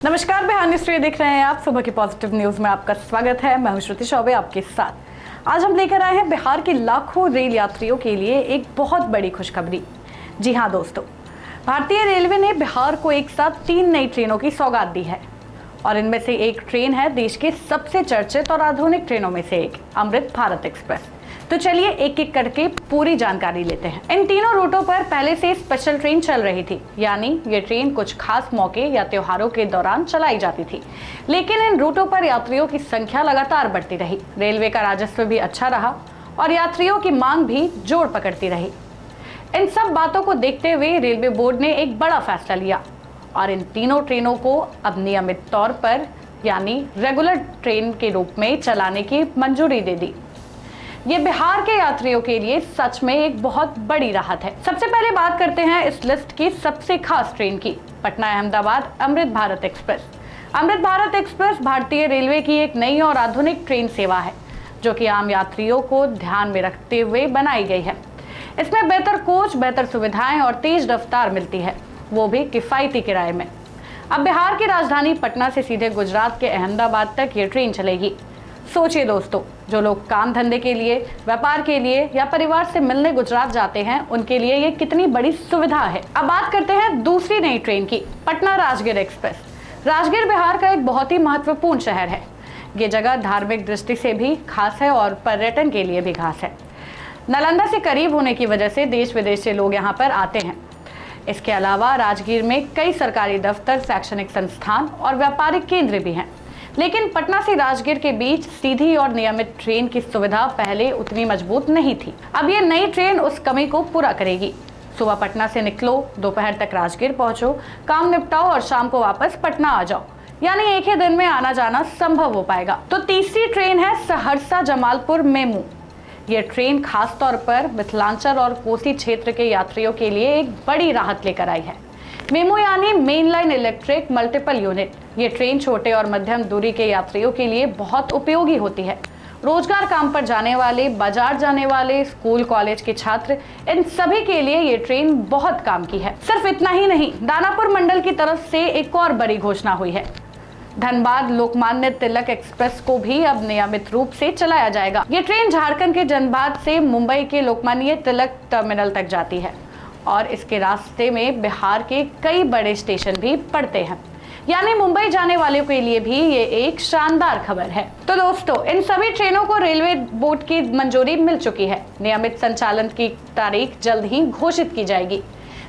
नमस्कार, बिहार न्यूज़ देख रहे हैं आप। सुबह की पॉजिटिव न्यूज में आपका स्वागत है। मैं हूं श्रुति चौबे आपके साथ। आज हम लेकर आए हैं बिहार के लाखों रेल यात्रियों के लिए एक बहुत बड़ी खुशखबरी। जी हां दोस्तों, भारतीय रेलवे ने बिहार को एक साथ 3 नई ट्रेनों की सौगात दी है और इनमें से एक ट्रेन है देश के सबसे चर्चित और आधुनिक ट्रेनों में से एक, अमृत भारत एक्सप्रेस। तो चलिए एक एक करके पूरी जानकारी लेते हैं। इन तीनों रूटों पर पहले से स्पेशल ट्रेन चल रही थी, यानी ये ट्रेन कुछ खास मौके या त्योहारों के दौरान चलाई जाती थी। लेकिन इन रूटों पर यात्रियों की संख्या लगातार बढ़ती रही, रेलवे का राजस्व भी अच्छा रहा और यात्रियों की मांग भी जोर पकड़ती रही। इन सब बातों को देखते हुए रेलवे बोर्ड ने एक बड़ा फैसला लिया और इन तीनों ट्रेनों को अब नियमित तौर पर यानी रेगुलर ट्रेन के रूप में चलाने की मंजूरी दे दी। ये बिहार के यात्रियों के लिए सच में एक बहुत बड़ी राहत है। सबसे पहले बात करते हैं इस लिस्ट की सबसे खास ट्रेन की, पटना अहमदाबाद अमृत भारत एक्सप्रेस। अमृत भारत एक्सप्रेस भारतीय रेलवे की एक नई और आधुनिक ट्रेन सेवा है जो कि आम यात्रियों को ध्यान में रखते हुए बनाई गई है। इसमें बेहतर कोच, बेहतर सुविधाएं और तेज रफ्तार मिलती है, वो भी किफायती किराए में। अब बिहार की राजधानी पटना से सीधे गुजरात के अहमदाबाद तक ये ट्रेन चलेगी। सोचिए दोस्तों, जो लोग काम धंधे के लिए, व्यापार के लिए या परिवार से मिलने गुजरात जाते हैं, उनके लिए ये कितनी बड़ी सुविधा है। अब बात करते हैं दूसरी नई ट्रेन की, पटना राजगीर एक्सप्रेस। राजगीर बिहार का एक बहुत ही महत्वपूर्ण शहर है। ये जगह धार्मिक दृष्टि से भी खास है और पर्यटन के लिए भी खास है। नालंदा से करीब होने की वजह से देश विदेश से लोग यहाँ पर आते हैं। इसके अलावा राजगीर में कई सरकारी दफ्तर, शैक्षणिक संस्थान और व्यापारिक केंद्र भी हैं। लेकिन पटना से राजगीर के बीच सीधी और नियमित ट्रेन की सुविधा पहले उतनी मजबूत नहीं थी। अब ये नई ट्रेन उस कमी को पूरा करेगी। सुबह पटना से निकलो, दोपहर तक राजगीर पहुंचो, काम निपटाओ और शाम को वापस पटना आ जाओ, यानी एक ही दिन में आना जाना संभव हो पाएगा। तो तीसरी ट्रेन है सहरसा जमालपुर मेमू। ये ट्रेन खास तौर पर मिथिलांचल और कोसी क्षेत्र के यात्रियों के लिए एक बड़ी राहत लेकर आई है। मेमू यानी main line electric multiple unit. ये ट्रेन छोटे और मध्यम दूरी के यात्रियों के लिए बहुत उपयोगी होती है। रोजगार काम पर जाने वाले, बाजार जाने वाले, स्कूल कॉलेज के छात्र, इन सभी के लिए ये ट्रेन बहुत काम की है। सिर्फ इतना ही नहीं, दानापुर मंडल की तरफ से एक और बड़ी घोषणा हुई है। धनबाद लोकमान्य तिलक एक्सप्रेस को भी अब नियमित रूप से चलाया जाएगा। ये ट्रेन झारखंड के धनबाद से मुंबई के लोकमान्य तिलक टर्मिनल तक जाती है और इसके रास्ते में बिहार के कई बड़े स्टेशन भी पड़ते हैं, यानी मुंबई जाने वालों के लिए भी ये एक शानदार खबर है। तो दोस्तों, इन सभी ट्रेनों को रेलवे बोर्ड की मंजूरी मिल चुकी है। नियमित संचालन की तारीख जल्द ही घोषित की जाएगी।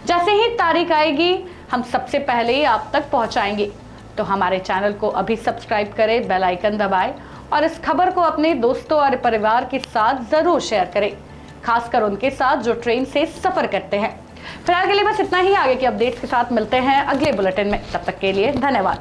जैसे ही तारीख आएगी हम सबसे पहले आप तक पहुंचाएंगे। तो हमारे चैनल को अभी सब्सक्राइब करें, बेल आइकन दबाएं और इस खबर को अपने दोस्तों और परिवार के साथ जरूर शेयर करें, खासकर उनके साथ जो ट्रेन से सफर करते हैं। फिलहाल के लिए बस इतना ही। आगे के अपडेट्स के साथ मिलते हैं अगले बुलेटिन में। तब तक के लिए धन्यवाद।